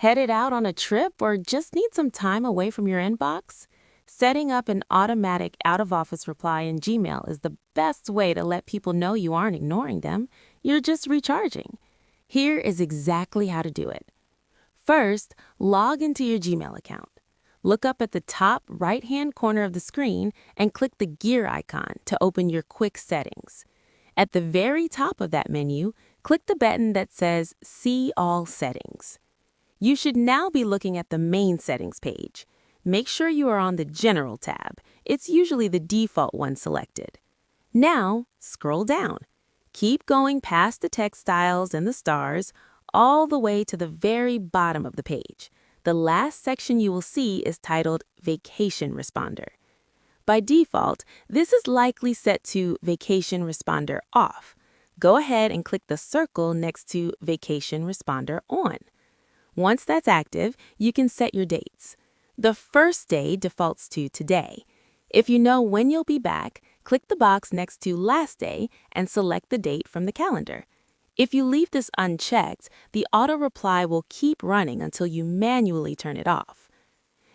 Headed out on a trip or just need some time away from your inbox? Setting up an automatic out-of-office reply in Gmail is the best way to let people know you aren't ignoring them. You're just recharging. Here is exactly how to do it. First, log into your Gmail account. Look up at the top right-hand corner of the screen and click the gear icon to open your quick settings. At the very top of that menu, click the button that says See All Settings. You should now be looking at the main settings page. Make sure you are on the General tab. It's usually the default one selected. Now, scroll down. Keep going past the text styles and the stars, all the way to the very bottom of the page. The last section you will see is titled Vacation Responder. By default, this is likely set to Vacation Responder Off. Go ahead and click the circle next to Vacation Responder On. Once that's active, you can set your dates. The first day defaults to today. If you know when you'll be back, click the box next to Last Day and select the date from the calendar. If you leave this unchecked, the auto-reply will keep running until you manually turn it off.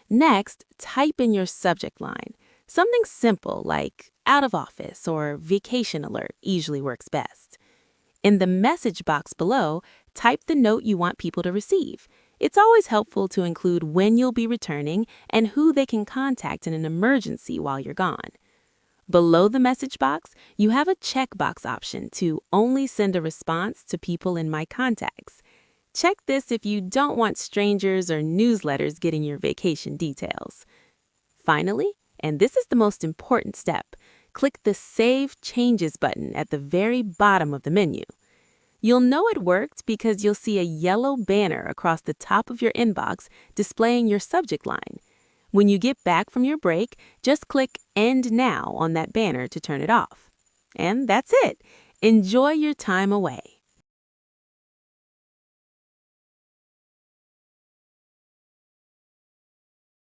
Next, type in your subject line. Something simple like out of office or vacation alert usually works best. In the message box below, type the note you want people to receive. It's always helpful to include when you'll be returning and who they can contact in an emergency while you're gone. Below the message box, you have a checkbox option to only send a response to people in my contacts. Check this if you don't want strangers or newsletters getting your vacation details. Finally, and this is the most important step, click the Save Changes button at the very bottom of the menu. You'll know it worked because you'll see a yellow banner across the top of your inbox displaying your subject line. When you get back from your break, just click End Now on that banner to turn it off. And that's it. Enjoy your time away.